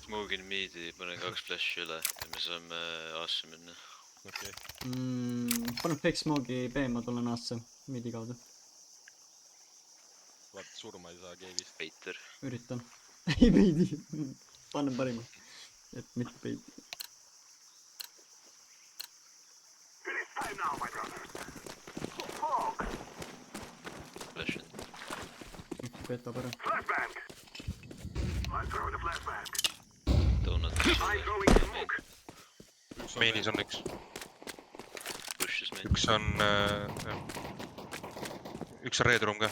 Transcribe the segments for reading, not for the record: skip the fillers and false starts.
Smoogin miidi, panen 2 flash'i üle ja me saame A-sse minna. Okei. Panen fake smogi B, ma tulen A-sse midi kaudu. Vaata, surma ei saa keevist. Peiter. Üritan. Ei peidi. Panen parima. Et mitte peidi. Flash on. Beta parem. Donut. Mainis on üks. Push'is main. Üks on red room ka.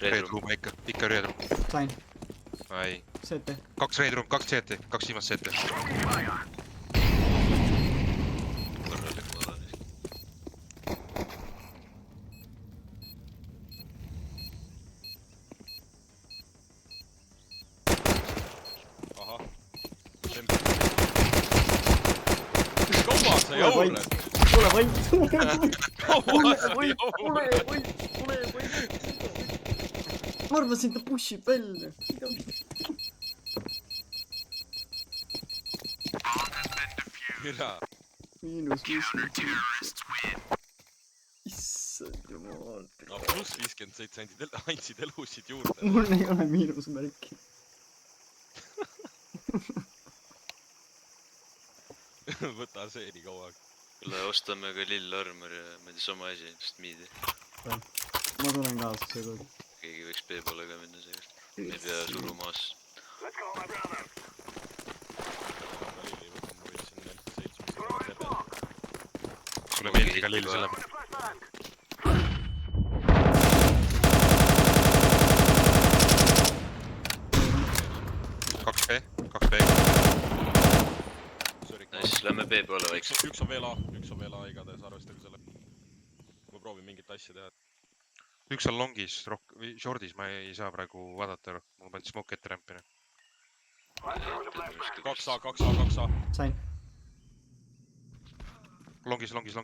Red room ikka red room. Sain. Ai. CT. 2 red room, 2 CT, 2 viimast CT. Korralik ma olen. Ahah. Kaua sa jaurad? Tule vait. Kaua sa jaurad? Tule vait. Ma arvasin, ta pushib välja. Mira. Miinus 50. Issand jumal. No pluss 57 andsid elusid juurde. Mul ei ole miinusmärki. Võta see nii kaua. Kuule, ostame ka lill armor ja ma ei tea, sama asi, just miidi. Ma tulen kaasa seekord. Keegi võiks B poole ka minna seekord. Me ei pea suruma maas. Sulle meeldis iga lill selle. Kaks B. Nice, lähme B poole vaikselt. Üks on veel A igatahes, arvestage selle. Ma proovin mingit asja teha. Üks on longis, shortis ma ei saa praegu vaadata. Mul pandi smoke ette rämpina. 2A. Sain. Longis. 2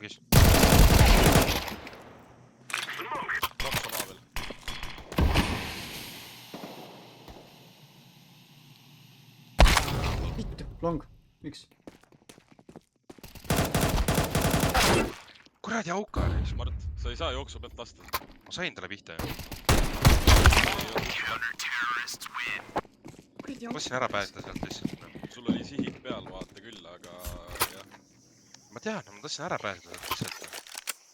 on A veel. Vittu, long. Üks. Kuradi auka. Mart, sa ei saa jooksu pealt lasta. Ma sain talle pihta. Ma mõtlesin ära pääseda sealt lihtsalt. Sul oli sihik peal, vaata küll, aga jah. Ma tean, ma tahtsin ära pääseda sealt lihtsalt.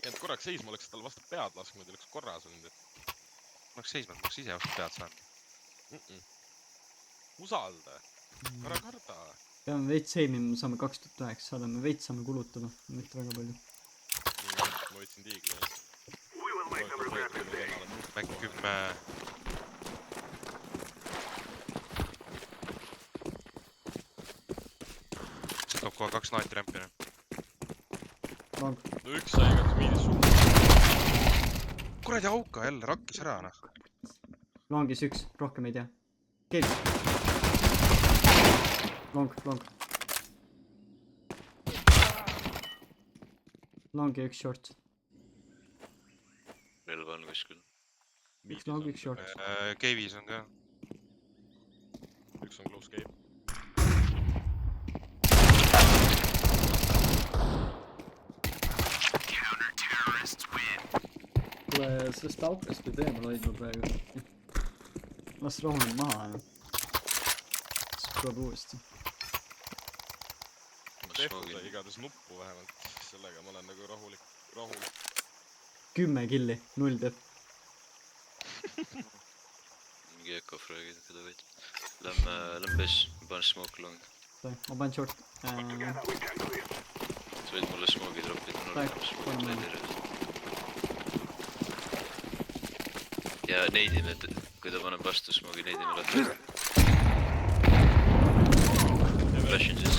Jäänud korraks seisma, oleks talle vastu pead lasknud ja oleks korras olnud. Ma oleks seisma, ma oleks ise vastu pead saanud. Usalda. Ära karda. Peame veits seimima, saame 2009 saada, me veits saame kulutada, mitte väga palju. Ma võtsin tiigli. Mäng 10. See toob kohe 2 naati rämpina. Long. No üks sai igaks miinis suht. Kuradi auka jälle, rakkis ära, noh. Longis üks, rohkem ei tea. Kill. Long. Long ja üks short. Relva on kuskil. Üks long, üks short. Cave'is on ka. Üks on close game. Kuule, sellest aukast pead eemal hoidma praegu. Las rahuneb maha ja. Siis tuleb uuesti. Tehtud sai igatahes nuppu vähemalt. Sellega ma olen nagu rahul. 10 killi, 0 death. Mingi Echo fragid, keda võid. Lähme B-s, ma panen smoke long. Ma panen short. Sa võid mulle smoke'i droppida, mul on olemas. Ja neidime, kui ta paneb vastu smoke'i, neidime lahti. Flashin siis.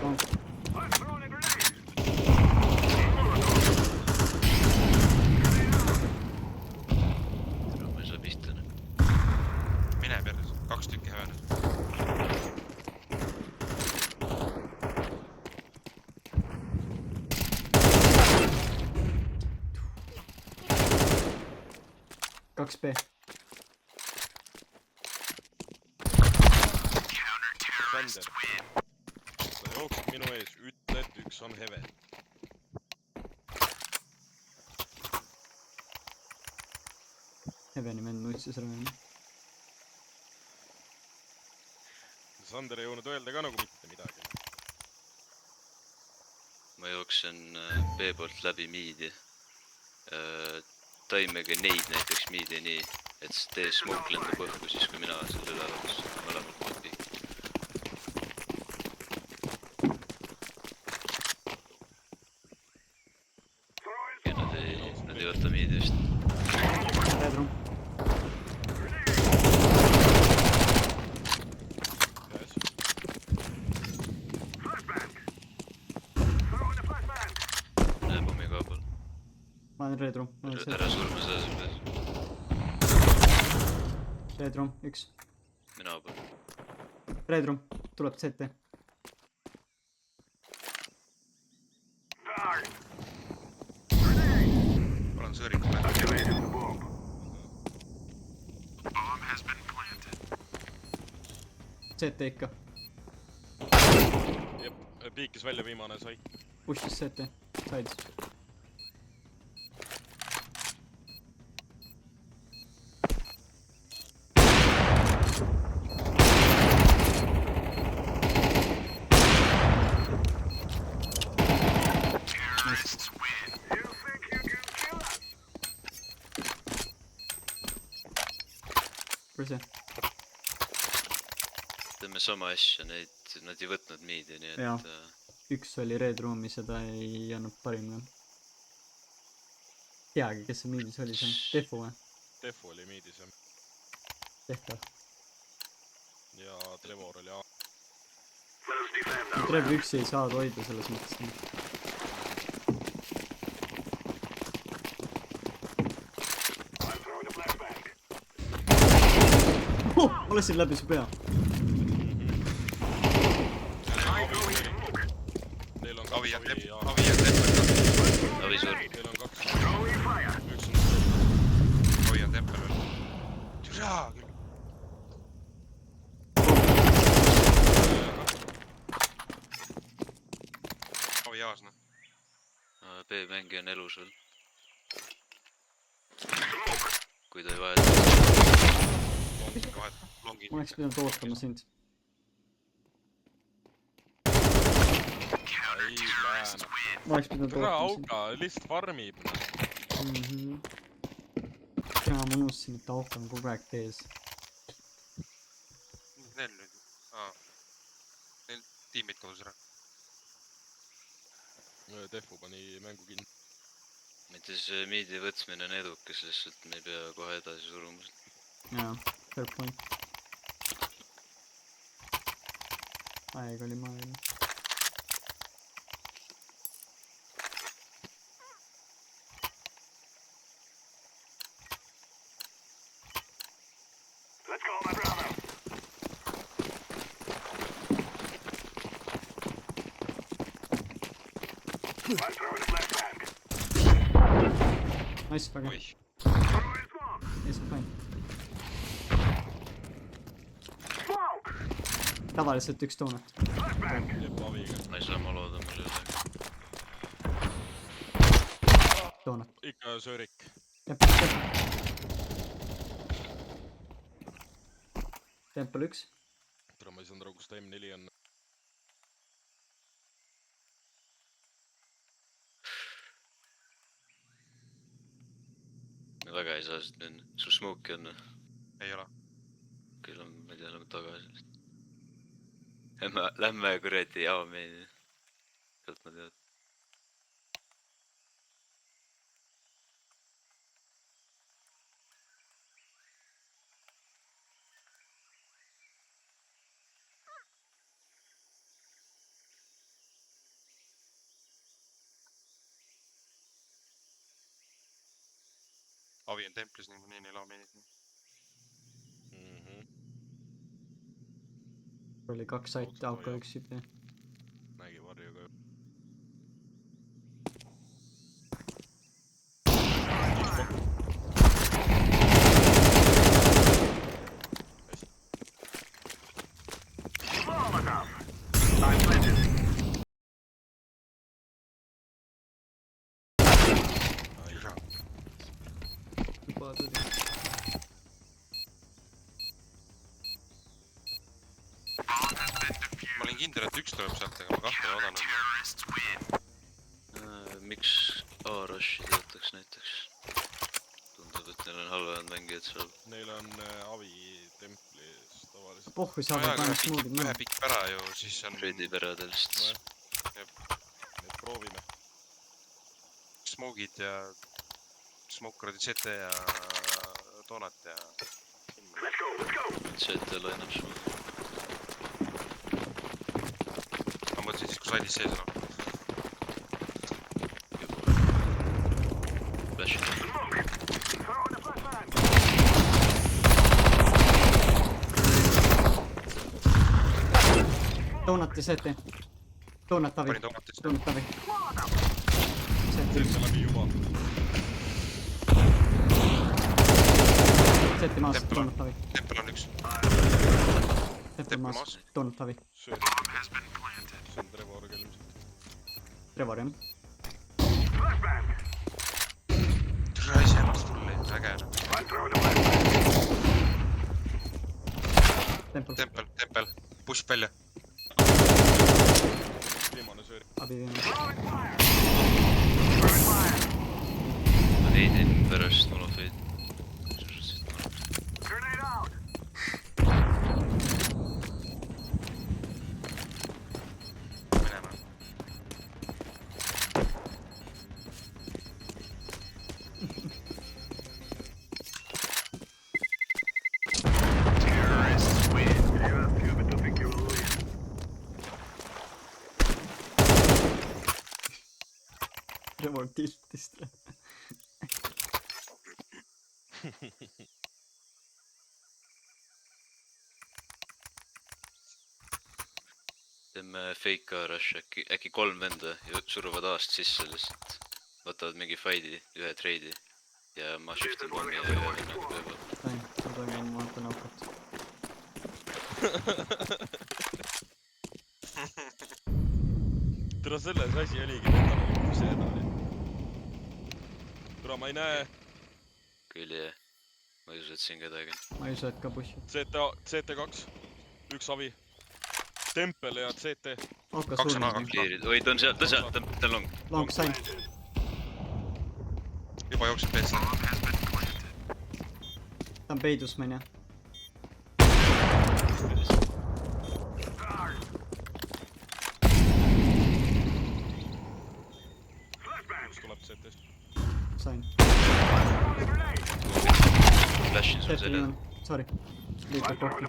Long. Ma ei saa pihta. Mine perse, 2 tükki hävenes. 2B. Sander. Sa jooksid minu ees, ütle, et üks on Heaven. Heaveni vend nutsis ära minna. Sander ei jõudnud öelda ka nagu mitte midagi. ma jooksen B poolt läbi miidi. Taimega neid näiteks miidi nii, et tee smoke lendab õhku siis, kui mina selle üle arvates mõlemalt poolt piik. Ja nad ei võta miidi vist. Redrum. Käes. Näe pommi ka pool. Ma olen Redrum. Ära surma seda sul peas. Redrum, 1. Mina pool. Redrum, tuleb CT. olen sõõriku peal. CT ikka. Jep, piikis välja viimane sai. Push'is CT. Sides. Kus see? Teeme sama asja, nad ei võtnud miidi, nii Jaa. et Üks oli Red Roomis ja ta ei olnud parim veel. Teagi, kes see miidis oli see? Defu või? Defu oli miidis Tehtav. ja Trevor oli A. Trevor üksi ei saa hoida selles mõttes. Ma lasin läbi su pea. Neil on Avi ja kaks Tepp, ja Avi ja Tepp, Avi sur. neil on kaks. Üks on Avi ja Tepp veel. Türa küll. Avi jaas noh. B-mängija on elus veel. Kui ta ei vaheta. Vahet longi. Ma oleks pidanud ootama sind. ei lääne. Ma oleks pidanud Türa ootama sind. auga, lihtsalt farmib. Ja ma unustasin, et auto on kogu aeg tees. Neil nüüd. Neil tiimid kodus ära. Defu pani mängu kinni. mitte see miidi võtmine on edukas, lihtsalt me ei pea kohe edasi suruma. Jaa, fair point. Aeg oli maailm. Nice, väga. Oih. Yes, fine. Tavaliselt üks donut. Jep, Aviga. ma ei saa maloda mul jälle. Donut. Ikka söörik. Tempel 1. Tere, ma ei saanud aru, kus ta M4 on. Me väga ei saa siit minna. Sul smoke'i on? Ei ole. Küll on, ma ei tea, nagu tagasi. Lähme kuradi A-meeni. Sealt ma tead. Avi on templis ning nii neil aameenid. Oli 2 saiti, AK 1 IP. Nägi varjuga. ma olin kindel, et üks tuleb sealt, aga ma kahte ei oodanud. Miks A-Rushi töötaks näiteks? Tundub, et neil on halvemad mängijad seal. Neil on Avi templis tavaliselt. Pohhu saab ainult smoogid ühe maha. pikk pära ju, siis on Reidi perede lihtsalt. Need proovime. smoogid ja smokerad CT ja Donat ja CT lainab sul. ma mõtlesin siis, kui saidis sees on. Flash. Donati CT. Donat Avi. panin Donatist. Donat Avi. CT. Sealt läbi juba. CT maas. Tempel on. Donat Avi. Tempel on üks. Tempel maas. maas. Donat Avi. See on Trevor küll ilmselt. Trevor jah. Türa ise ennast fulli, äge. Tempel. Tempel, push välja. Viimane sööri. Abi viimane. Ma neidin pärast Molofeid. Minema. Trevor tiltist. Teeme fake A-Rush, äkki 3 venda ja suruvad A-st sisse lihtsalt. Võtavad mingi fighti, ühe trade'i. Ja ma shiftin pommi ja ühe vennaga peale. Sain. Ma toimun, ma vaatan aukot. Tere selles asi oligi nädala lõpus seda oli. Tere ma ei näe. Küll jah. Ma ei usu, et siin kedagi. Ma ei usu, et ka push'id. CT2. Üks Avi. Tempel ja CT. Auka Kaks on sulg. A2. Clearid, oi ta on seal, ta on long. Long sain. juba jookseb peetsa. Ta on peidus mõni. Kus tuleb CT-st? Sain. Flashin sul Tehti selja. ilman. Sorry. Liitab kokku.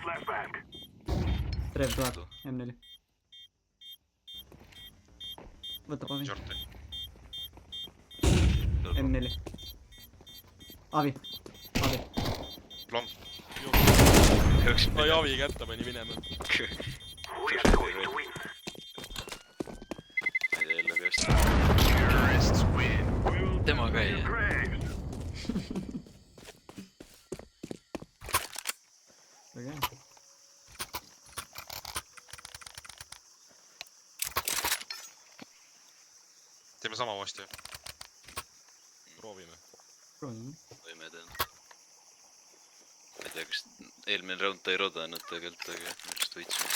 Trev tuleb. M4. Võta Avi. Shorti. M4. Avi. Avi. Long. Jooksin ai Avi kätte pani minema. Ma ei tea jälle käest. Tema ka ei jää. Väga hea. Teeme sama uuesti. Proovime. Proovime. Võime teha. Ma ei tea, kas eelmine round ta ei rodanud tegelikult, aga ma just võitsime.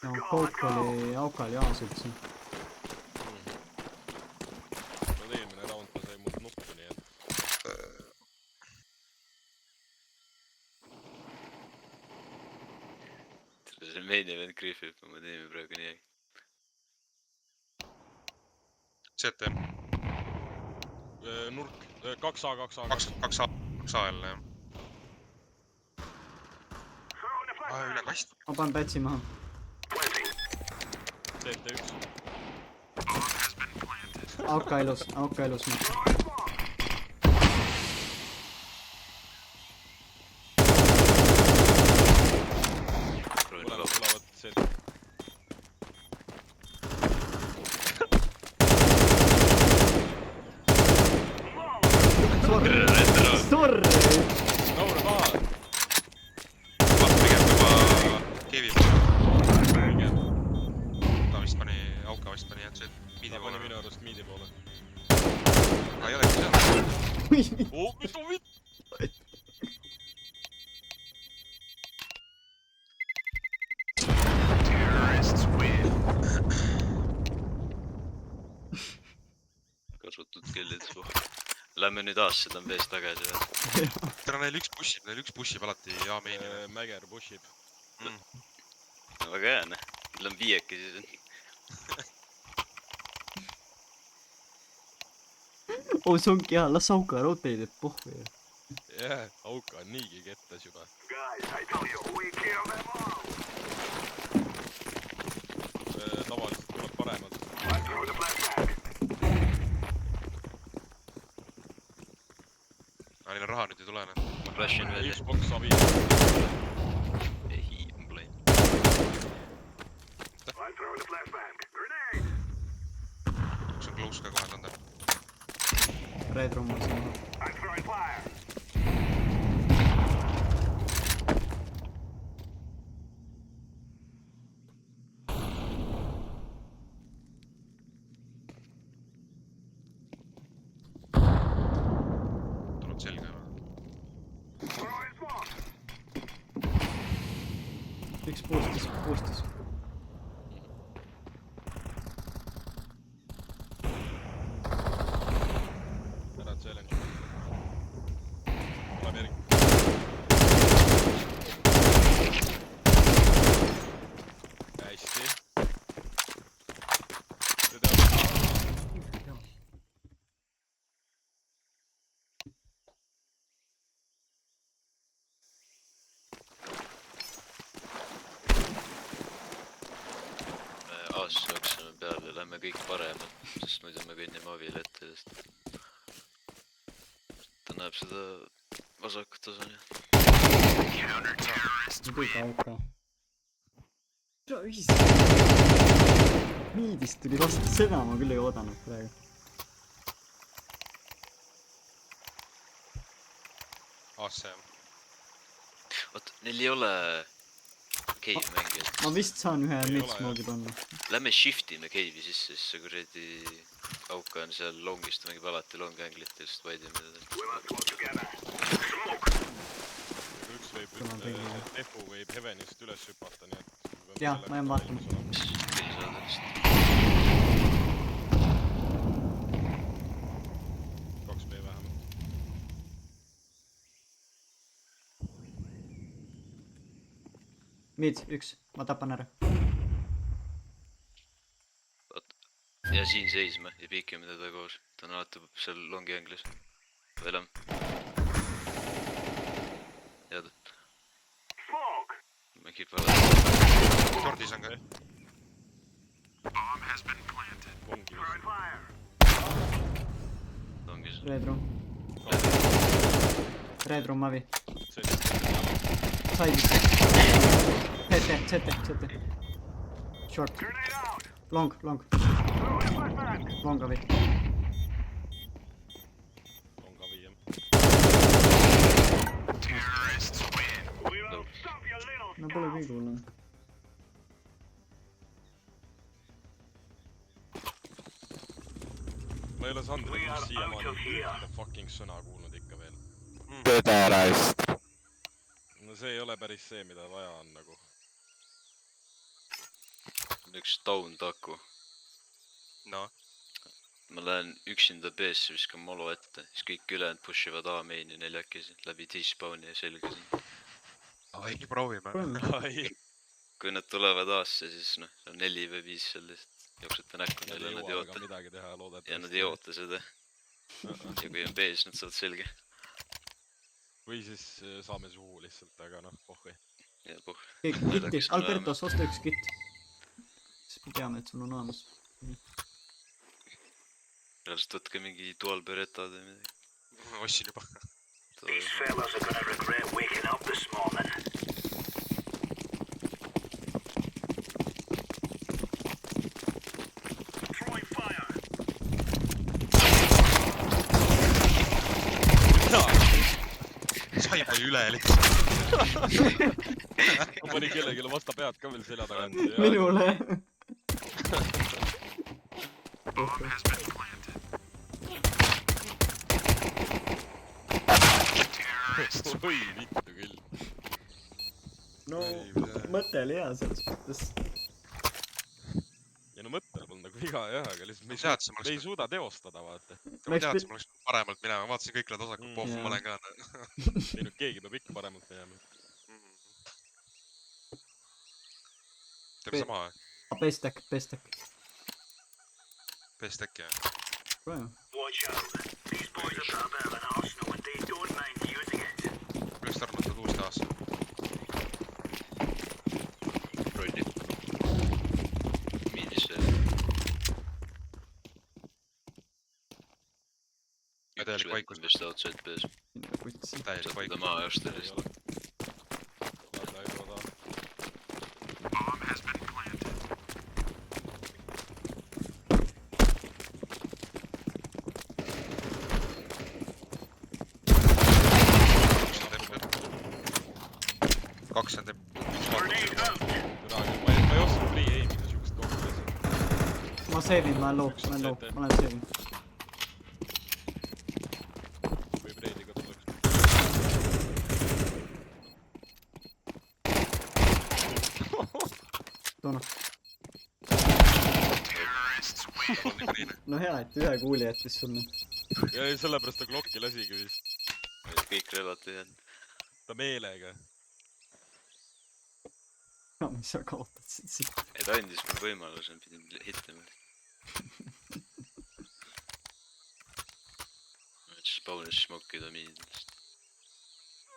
No, Coke oli Aukal jaas üldse. No eelmine round ta sai mult nuppu, nii et See main event griefib, ma teeme praegu nii. CT. nurk. 2A, 2A. 2A jälle jah. Üle kast. Ma panen pätsi maha. CT1. Auka elus ma. Proovin Mõlemad lauda. tulevad CT. Sorry! Noor maha! Pigem juba Kevi poole. Pigem. Ta vist pani, Auka vist pani jah, midi Ta pani poole. minu arust midi poole. Ei olegi seal. Oh, mitu lähme nüüd aas seda B-st tagasi veel. täna neil üks pushib alati A-mainile. Mäger pushib. No väga hea, noh. Meil on 5 siis. Oh, see ongi hea, las Auka roteid, et pohvi. Jah, Auka on niigi kettas juba. Tavaliselt tuleb paremalt. Neil on raha nüüd ei tule, noh. Ma flashin veel. Xbox A5. Ei, mul ei. Üks on close ka kohe tanda. Red Room on siin. Tuleb selge. Üks boostis. Ära challenge. Tuleb Erik. Hästi. See teab. Aas jookseme peale, lähme kõik paremalt, sest muidu me kõnnime avile ette eest. Ta näeb seda vasakut osa, nii. Kõik Auka. Miidist tuli vastu, seda ma küll ei oodanud praegu. Aasse. Oot, neil ei ole cave mängijat. Ma vist saan ühe Ei mid-smogi panna. Lähme shiftime cave'i sisse, siis see kuradi Auka on seal longist, mängib alati long angle'it ja just vaidime teda. Üks võib Kuna nüüd, tegime. Defu võib Heavenist üles hüpata, nii et... Jah, ma jään vaatama. Siis küll saada vist. 2B vähemalt. Mid, üks. Ma tapan ära. Ja siin seisme ja piikime teda koos. Ta on alati seal longi anglis. Velem. Head. Mängib alati. Shortis on ka. Longi. Longis. Red Room. Red Room avi. See Saidis. CT. Short. Long. Long avi. on ka viiem. No pole kõige hullem. Ma ei ole Sandrilt siiamaani ühte fucking sõna kuulnud ikka veel. Pederast. No see ei ole päris see, mida vaja on nagu. Üks down taku. No. Ma lähen üksinda B-sse, viskan molo ette. Siis kõik ülejäänud pushivad A-main'i neljakesi. Läbi T-spawni ja selge siin. Ai, proovime. Ai, Kui nad tulevad A-sse, siis noh, 4 või 5 seal lihtsalt. Jooksete näkku nad neile, ei nad ei jõua ka oota. midagi teha loodetavasti. Ja nad ei oota seda. Ja kui on B-s, nad saavad selge. Või siis saame suhu lihtsalt, aga noh, pohhui. Ja puh. Kitti. Albertos, osta üks kitt. Siis me teame, et sul on olemas. Reaalselt võtke mingi dual beretad või midagi. Ostsin juba. These fellas are gonna regret waking up this morning. Throwing fire. Sai palju üle lihtsalt. Ma panin kellelegi vastu pead ka veel selja tagant. Minule. Oi, vittu küll. No, mõte oli hea selles mõttes. Ja no mõttel polnud nagu viga jah, aga lihtsalt me Teadsin, ma ei oleks... suuda teostada, vaata. Ma teadsin, ma oleks paremalt minema. Vaatasin kõik need osakud pohv, jaa. ma olen ka. Ei no keegi peab ikka paremalt minema. Teeme sama või? Pestek. Pestek ja. Praegu. Watch out. These boys have got a bit of an arsenal and they don't mind using it. Millest arvatad uus taas? rolli. Miinisse. Täielik vaikus. Vist outside pees. Sinna kutsi. Täielik Saad vaikus. ta maa just Ei sellest. ole. Lase juba taha. Kaks on teeb. Grenade out. Ma ei oska free aim'ida siukest kohta lihtsalt. Ma seevin, ma olen low, ma olen seevin. Võib reidiga tullaks. Toona. No hea, et ühe kuuli jättis sulle. Ja sellepärast ta Glocki lasigi vist. Kõik relvad jäänud. Ta meelega. No mis sa kaotasid siin? Ei ta andis mul võimaluse, pidin hitlema. Siis paunis smokida miinidest.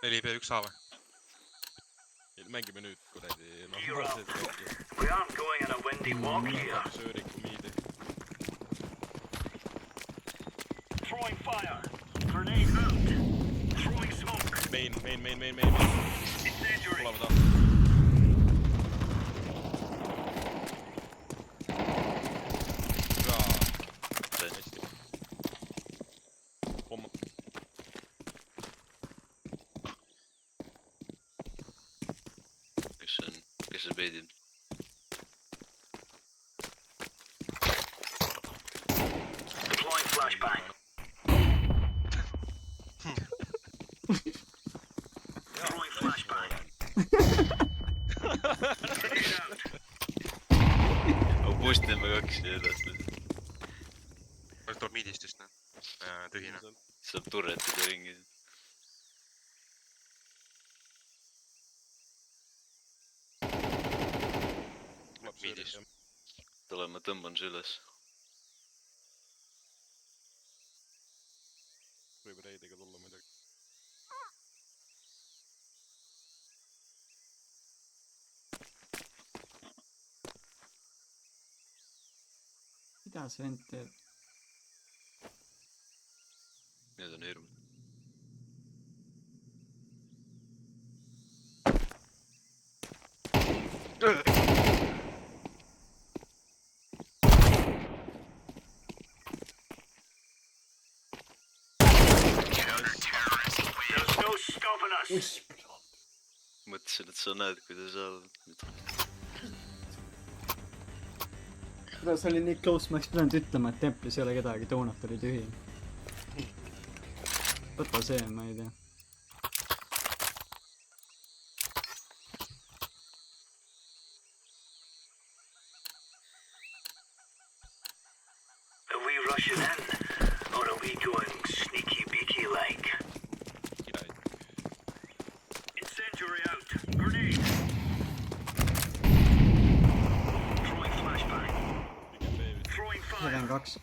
4B1A või? Mängime nüüd kuradi You're normaalseid up. reidiga. We aren't going on a windy walk here. Sööriku miidi. Throwing fire. Grenade out. Throwing smoke. Main. Incendiary. Tuleme taha. Hästi. Pomm. Kes see peidib? Deploying flashbang. Throwing flashbang. Grenade out. Boostime kaks ja edasi. Kas tuleb miidist just nüüd? Tühine. Saab turretida ringi. Miidis. Tule, ma tõmban su üles. Võib reidiga tulla muidugi. Mida see vend teeb? Need on hirmud. There's no stopping us. Mõtlesin, et sa näed, kuidas sa Kuule, see oli nii close, ma oleks pidanud ütlema, et templis ei ole kedagi, donut oli tühi. Võta see, ma ei tea. Are we rushing in? Or are we going sneaky beaky like? Incendiary out. Grenade. Throwing flashbang. Throwing fire. Lähen kaks.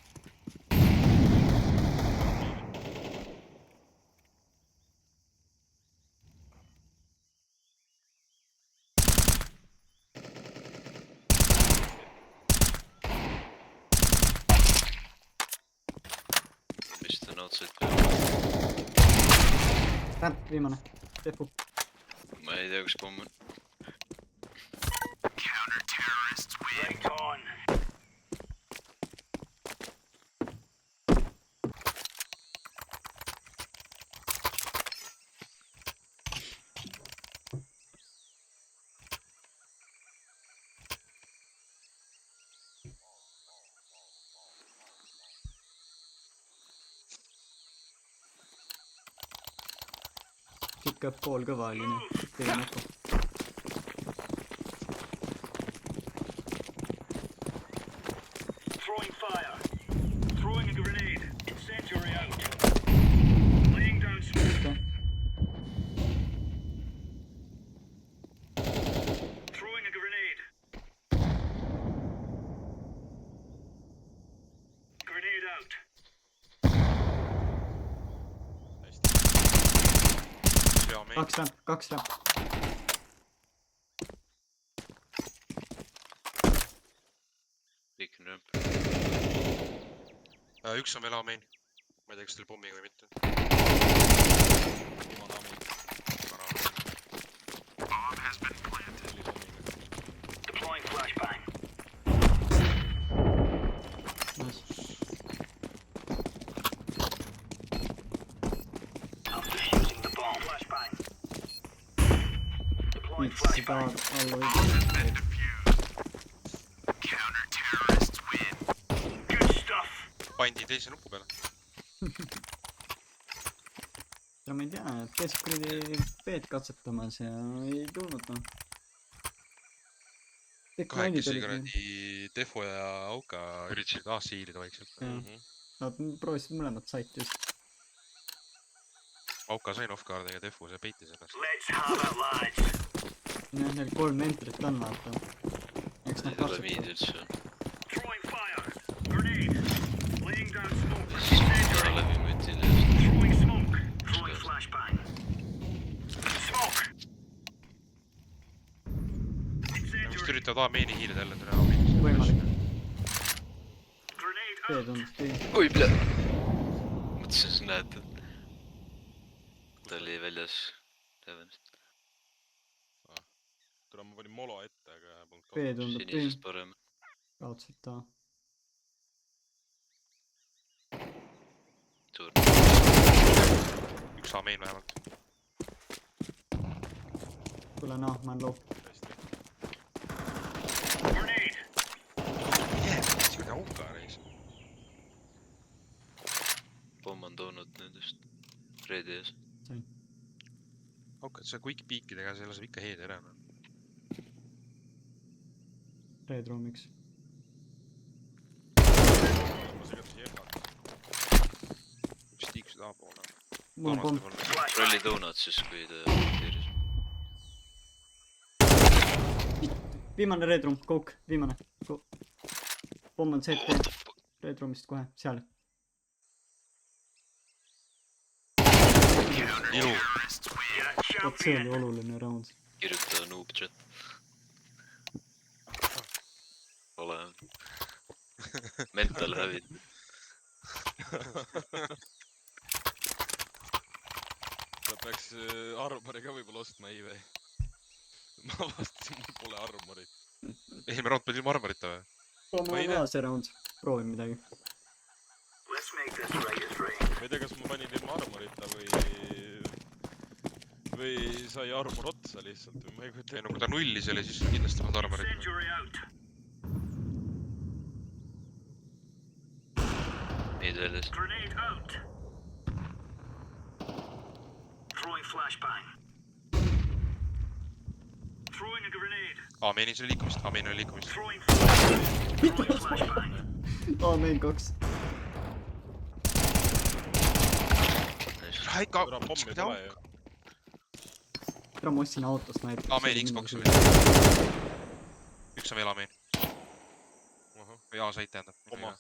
vist on outside. Ramp, viimane. Tepu. Ma ei tea, kus pomm on. Right on. Tikab pool kõva oli nii. Tegi näpu. Throwing fire. Throwing a grenade. Incendiary out. Laying down smoke. okei . Throwing a grenade. Grenade out. hästi . hea meil . kaks rämp . Kõik on rõmp . Üks on veel A main . Ma ei tea , kas teil pommiga või mitte . viimane ammu . Deploying flashbang. Nice . I'm defusing the bomb. Flashbang. Deploying miks seda flashbang. alla ei Good stuff. pandi teise nupu peale . tea , ma ei tea , et käisid kuradi B-d katsetamas ja ei tulnud noh . kõik kahekesi olid . kuradi Defo ja Auka üritasid A-sse hiilida vaikselt . jah , nad proovisid mõlemad said just . Auka sai off-guard'i ja Defo see peitis ennast . Let's have it, lads. jah , neil 3 entrit on vaata . eks ei nad tule miid katsetavad . üldse . Throwing fire. Grenade. Laying down smoke. Ära Incendiary. läbi mütid ja Throwing smoke. Throwing flashbang. Smoke. Nad vist Incendiary. üritavad A-maini hiilida jälle täna A-mainis . Võimalik. Grenade B out. tundus tühi . oi plee . mõtlesin , sa näed . ta oli väljas . tule , ma panin molo ette , aga polnud B tundub tühi sinisest . parem . kaotsid ta . suur . üks A-main vähemalt . tule noh , ma olen low . hästi . Grenade. mis kuradi Auka reis . pomm on toonud nendest Reedi ees . Aukat , see quick peakidega , see laseb ikka heedi ära . Red Roomiks . ma segasin jehvad . üks tiiksid A-poole . mul on pomm . rolli donut siis , kui ta tiiris . viimane Red Room , Coke , viimane . pomm on CT Red Roomist kohe , seal . ilu . Yeah, vot see oli champion. oluline round . kirjuta noob chat . ole . Mental habit . ta peaks armori ka võib-olla ostma eBay . ma avastasin , mul pole armorit . eelmine round pidi ilma armorita või ? proovime Ma ei tea. ka see round , proovime midagi . Let's make this right as rain. ma ei tea , kas ma panin ilma armorita või sai armor otsa lihtsalt või ma ei kujuta ei no kui ta nullis oli , siis kindlasti polnud armorit . Incendiary out. meid väljas . Grenade out. Throwing flashbang. Throwing a grenade. A-mainis oli liikumist , A-main oli liikumist . Throwing flashbang. Throwing flashbang. aa , main 2 . Raika , türa pommi ei tule ju . tere , ma ostsin autost näiteks . A-main Xbox oli . üks on veel A-main . või A-sait tähendab . Oma.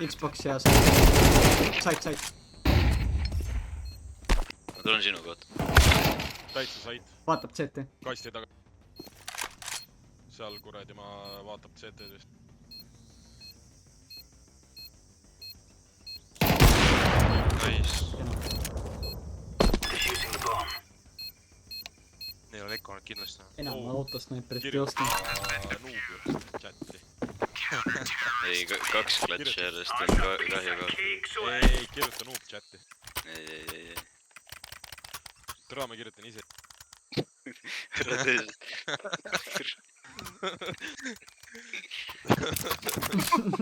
Xbox ja sait . ma tulen sinu kohta . täitsa said , vaatab CT . kasti taga . seal kuradi ma vaatab CT-dest . Nice . Defusing the bomb. Neil on Eco nüüd kindlasti . enam Oo. autosnaiperit ei kirjuta osta . nuubi chati . ei , kaks klatši järjest on kahju ka . Cakes away. ei , kirjuta noob chati . ei . türa ma kirjutan ise . ära tee seda .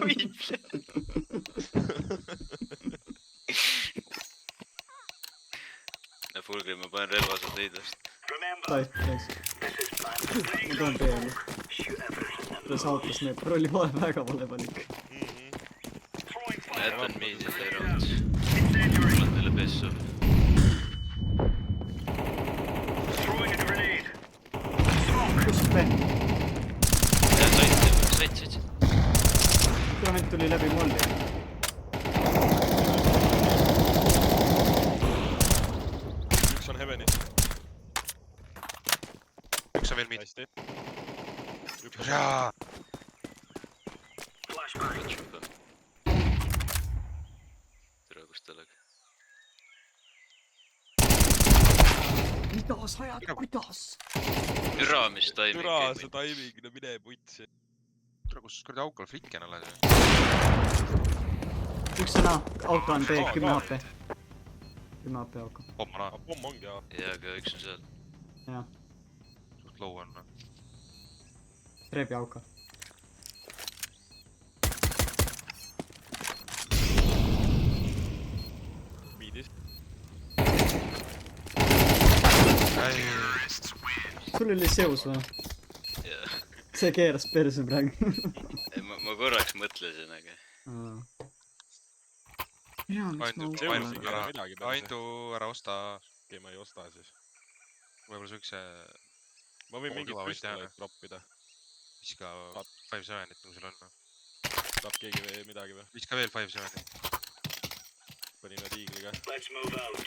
oi , Fulgrim, ma panen relvased leidlast . Remember, Tai, thanks . this is planned. ma Laying tahan down teada . smoke. Shoot everything that ta saatas need , oli väga vale valik . throwing ma fire. jätan miidi erand . Incendiary. annan teile pessu . Throwing a grenade. kus me , Said . vend tuli läbi molli . üks on Heavenis , üks on veel mid . hästi . üks on jaa , Flashbang. tere , kus te olete ? mida sa ajad , kuidas ? türa , mis taiming türa , see timing , no mine putsi . tule kus kuradi aukal flikken oled . üks sõna , auto on B , 10 HP . 10 HP auto , pomm on aga pomm ongi jah . jaa , aga üks on seal . jah , suht low on . treebi auto . miidis . sul oli seos või ? jaa , see keeras perse praegu . ma korraks mõtlesin , aga jaa , miks ma Aindu , auto Seos olen ei ? keera midagi perse . Aindu , ära osta . okei , ma ei osta siis . võib-olla siukse ma võin Pool mingit kõva võid teha, püstoleid proppida . viska 5-7-it , kui sul on . saab keegi või midagi või ? viska veel 5-7-it . panin nad hiigliga . Let's move out.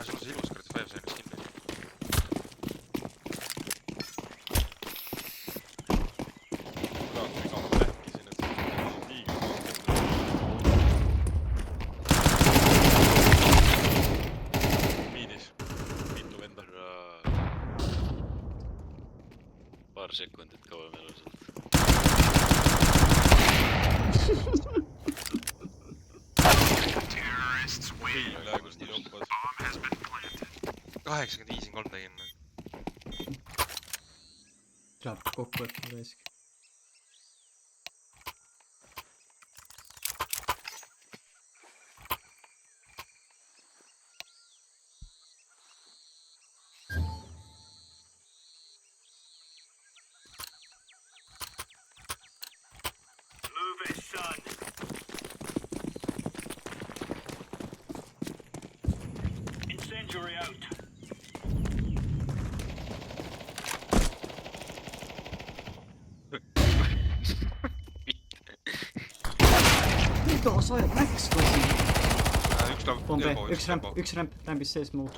sul on see ilus kuradi 5-7-is kinni . kurat , ma kaua rääkisin , et see hiigli . miidis . mitu venda . paar sekundit kauem elusalt . hiigli aegust oli oppas . 85 3 tegin . saab kokku võtta raisk . Move it, son. Incendiary out. mida sa ajad , Max või siin ? üks laud . pombe , üks rämp , rämbis sees muu .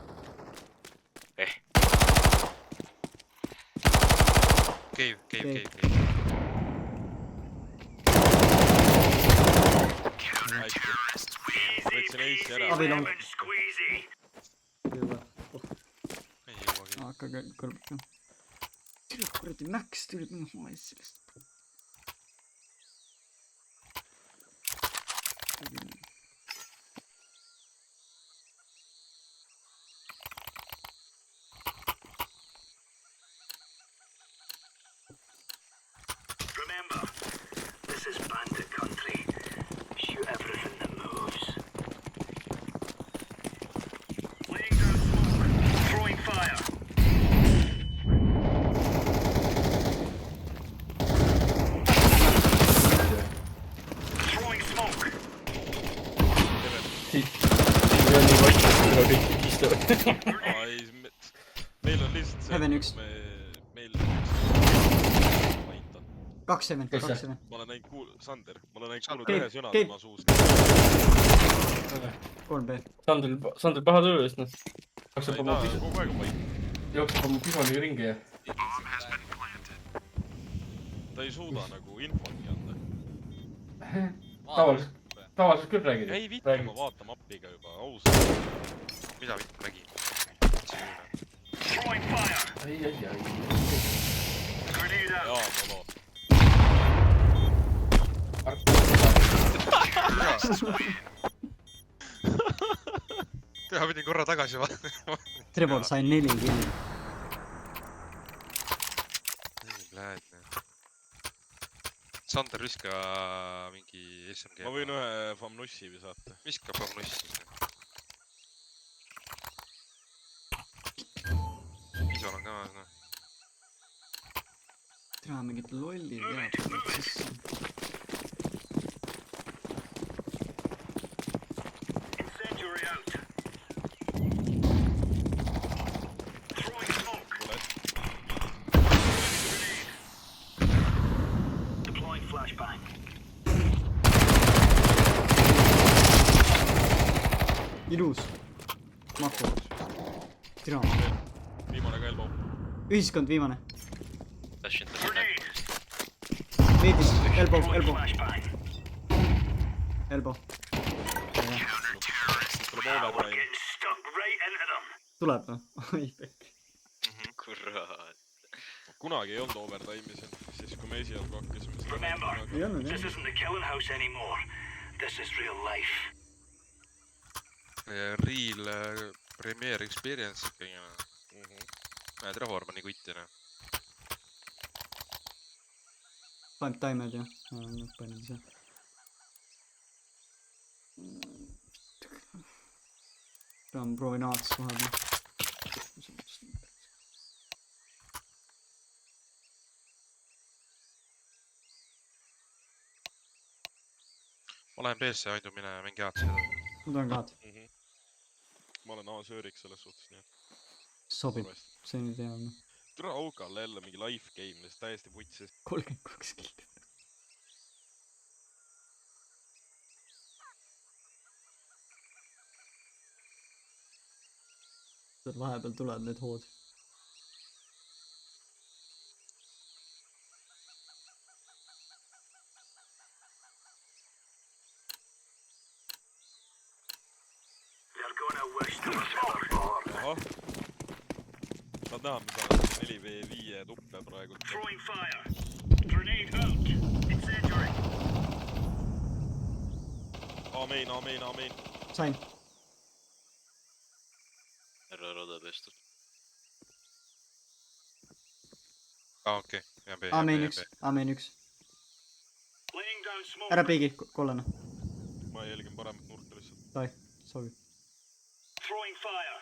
Cave . võtsin AC ära . Abil on . Lemon squeezy. ei jõuagi . hakka kõrvalt . tule kuradi Max tuli minu maa ees sellest . Remember, this is bandit country. Shoot everything that moves. Laying down smoke. Throwing fire. Throwing smoke. meil on lihtsalt see . Heaven üks. meil . 2-7 , Kes see? 2-7 . ma olen näinud Sander , ma olen näinud kuulnud Keep- ühe sõna keep- tema suust . 3B . Sandril paha töö eest , noh . ta jookseb ei oma taha kogu aeg vait . pisoniga ringi ja . ta ei suuda nagu infotki anda . tavaliselt küll räägid . ei vittu , ma vaatan mapiga juba , ausalt . mida vittu nägin ? Throwing fire. ai . Grenade jaa , out. Molo . ma pidin korra tagasi vaatama . Trevor sai 4 killi . Sander , viska mingi SMG . ma võin ühe Famnussi visata . viska Famnussi . maas noh . tea mingid lollid veab neid sisse . Incendiary out. Throwing smoke. Kuule , Deploying flashbang. ilus . Maku . tea . viimane ka elbow . ühiskond viimane . Dash into the Grenade. Meedis , elbow , Throwing elbow , flashbang. elbow . tuleb We're overdrive . getting stuck right into them. tuleb või ? oi pekk . kurat . kunagi ei olnud overtime'i seal , siis kui me esialgu hakkasime seda Remember, ei olnud this jah . isn't the killing house anymore. This is real life. Real premiere experience ikkagi noh . Näed Reform on nii kutti noh . paneb taimed ju . panen ise . pean proovin aats vahepeal . ma lähen PC Aidu , mine mingi head seda . ma tahan ka , ma olen A-sööriks selles suhtes , nii et sobib , arvesta . see nüüd hea on . tule Aukale jälle mingi live game , lihtsalt täiesti putsis . 32 kilti . seal vahepeal tulevad need hood . They're gonna wish they were better. ahah . saad näha , me saame 4v5 tuppe praegu . Throwing fire. Grenade out. Incendiary. Amen , amen , amen . sain . ära roda pestud . aa okei , hea B . Amen üks , Amen üks . Laying down smoke. ära peegi , kollane . ma jälgin paremat nurka lihtsalt . Davai , sobib . Throwing fire.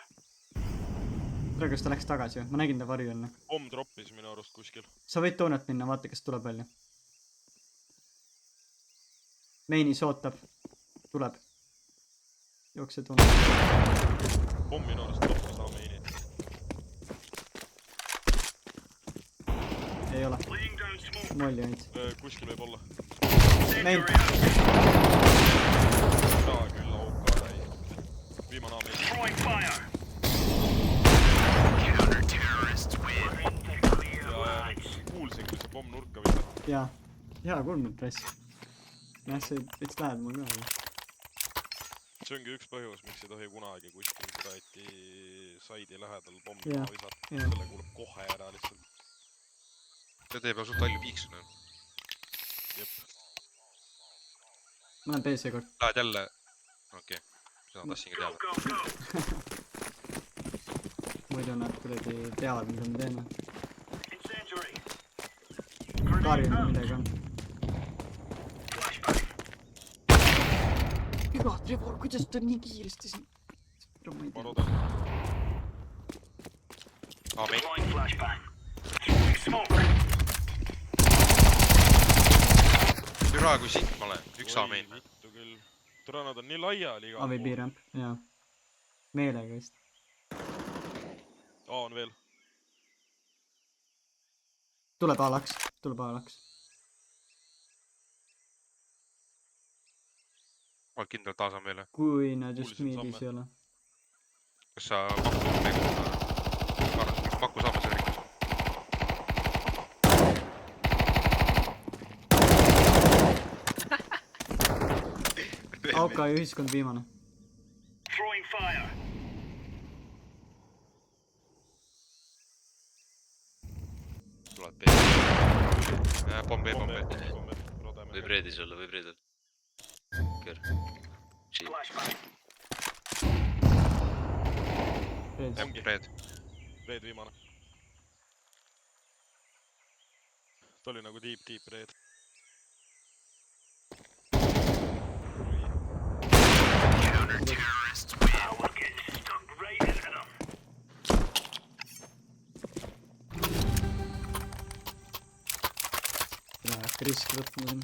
tere , kas ta läks tagasi või ? ma nägin ta varju enne . pomm troppis minu arust kuskil . sa võid toonet minna , vaata , kas tuleb välja . Mainis ootab . tuleb . jookse toonet . pomm minu arust troppis Ameni . ei ole . Laying down smoke. molli ainult . kuskil võib olla . Main . jaa küll , Auka sai . viimane Amen . Throwing fire. ja kuulsin , kui see pomm nurka visati . jaa . hea kuulnud press . jah , see veits lähedal mul ka . see ongi üks põhjus , miks ei tohi kunagi kuskil kuradi saidi lähedal pommi Jah, maha visata . jah. selle kuuleb kohe ära lihtsalt . see teeb suht palju piiksu nüüd . jep . ma olen PC kord . Lähed jälle , okei , seda tahtsingi Go, teada . go, go. muidu nad kuradi teavad , mida me teeme . Incendiary. kaarime midagi on . Flashbang. iga Trevor , kuidas ta nii kiiresti siin . ma ei ma tea . loodan . Amen . Deploying flashbang. Throwing smoke. türa kui sitt ma olen , üks Amen . vittu küll . tule , nad on nii laiali igal Avi piiramp , jaa . meelega vist . A on veel . tuleb A-laks , tuleb A-laks . oled kindel , et taas on veel või ? kui nad just Kuulsin miidis samme. ei ole . kas sa Maku saame see rikkus ? AK ja ühiskond viimane . Throwing fire. tuleb B . pomm B , pomm B . võib reedis olla , võib reedel . Kör . Chill . Flashbang. ongi , Red . Red viimane . ta oli nagu deep Red . Now we're getting stuck right into them. riski võtma siin.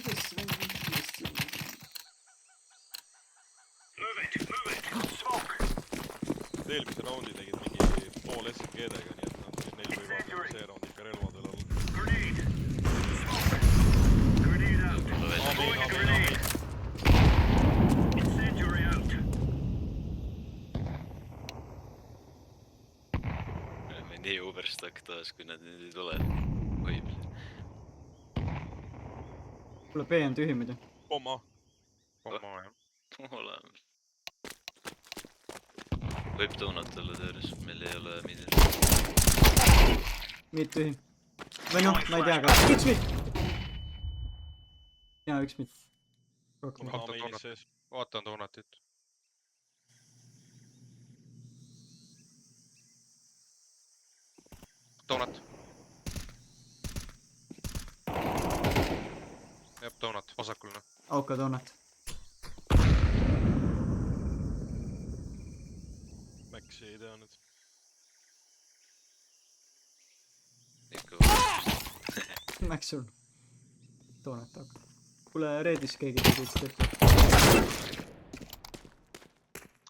kuidas see veel kindlasti on? Move it, move it. Smoke. eelmise raundi tegid mingi pool SMG-dega, nii et neil võivad see round ikka relvadel olla. Grenade. Smoke. Grenade out. Throwing a grenade. Incendiary out. Me nii overstack taas, kui nad nüüd ei tule. Võib. kuule, B on tühi muidu. Pomma. Pomma, jah. Oleme. Võib donut olla tööres, meil ei ole midagi. Mid tühi. Või noh, ma ei tea, aga üks mid! Jaa, üks mid. Rohkem. Pomma mainis sees. Vaatan donutit. Donut. Jep, donut, vasakul noh. Auka donut. Maxi ei tea nüüd. Ikka Max sul. Donut auka. Kuule, reedis keegi tegi üks tehtud.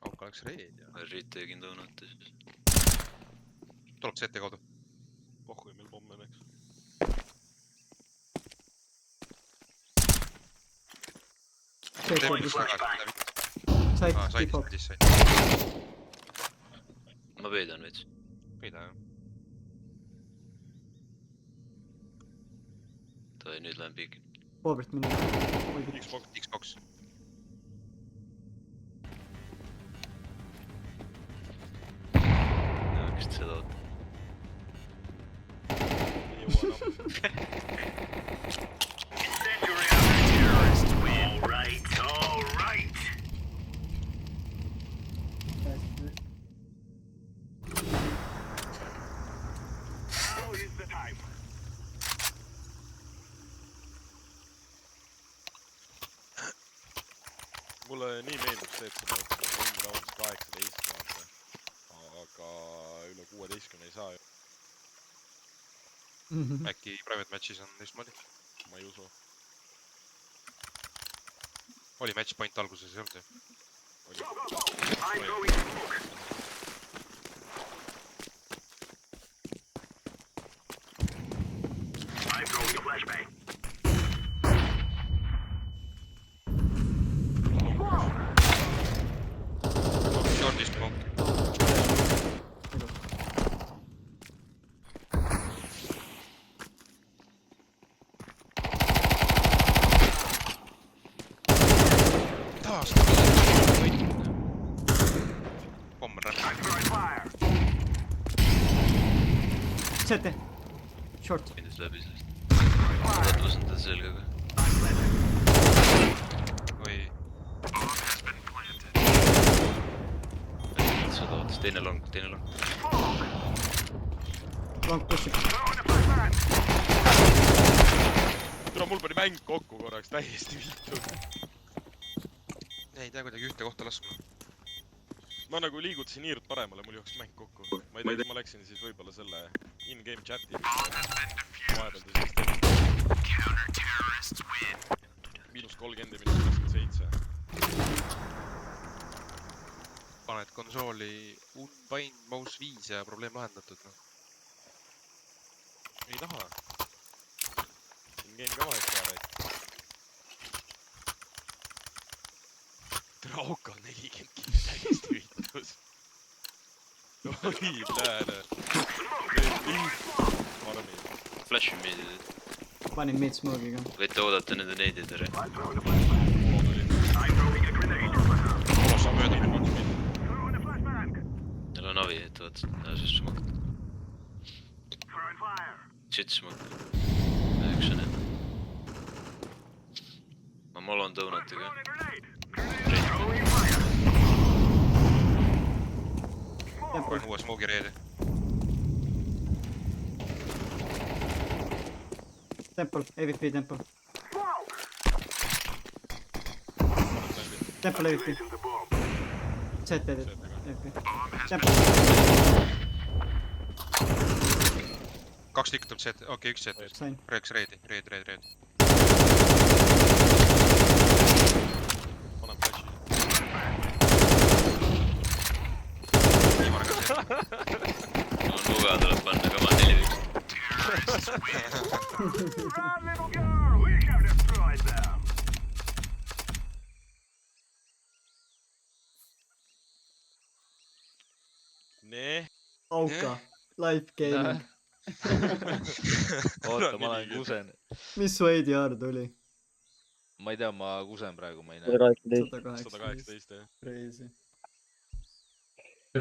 Auka läks reed ja. retagin donuti siis. Tuleb CT kaudu. Pohhui meil pomme läks. Said, Said, kipok. said. Ma peidan veits. Mida jah. Ta nüüd lähen pigi. Poolbrit minna. Xbox. Xbox. Hakkasid seda oota. Ei jõua enam. Incendiary out. Terrorist win. All right, all right. Now is the time. Mulle nii meeldib see, et seda ringi raundis 18 vaata. Aga üle 16 ei saa ju. Äkki private match'is on teistmoodi. Ma ei usu. Oli match point alguses, ei olnud ju. I'm going smoke. I'm throwing a flashbang. Shortis smoke. Taas. Pomm räpp. I'm throwing fire. CT. Short. Kindlasti läbi sellest. Katvasin ta selgaga. Oi. Seda ootas, teine long. Long pushib. Throwing a flashbang. Tule, mul pani mäng kokku korraks, täiesti viltu. Ei tea kuidagi ühte kohta laskma. Ma nagu liigutasin hiirt paremale, mul jooksis mäng kokku. Ma ei tea, kui ma läksin siis võib-olla selle in-game chati. Vahepeal ta siis tegi. -30 ja -27. Paned konsooli unbind mouse 5 ja probleem lahendatud noh. Ei taha. In-game ka vahest vaja rääkida. Traukal 40 killi täiesti viitus. Oi, lääne. Armi. Flash meedid. Panin mid smoke'iga. Võite oodata nende neidid ära. I'm throwing a grenade. Ola saa mööda minna. Throwing a flashbang. Neil on avi, et vaatasid. See smoke. Throwing fire. Shit smoke. Üks on enne. Ma molon donutiga. Throwing a grenade. Throwing fire. Panen uue smoke'i reede. Temple, AVP temple. Smoke. Temple leviti. CT-d. Temple. 2 liikutab set, okei, 1 set. Sain. Reeks reedi. panen flashi . Viimane ka set. mul nuga tuleb panna kõva 4-1 . Run, little girl! We shall destroy them! Nee . Auka. Live gaming. oota , ma olen kusen . Mis su ADR tuli? ma ei tea , ma kusen praegu , ma ei näe . 118. 118. 118 jah . Crazy.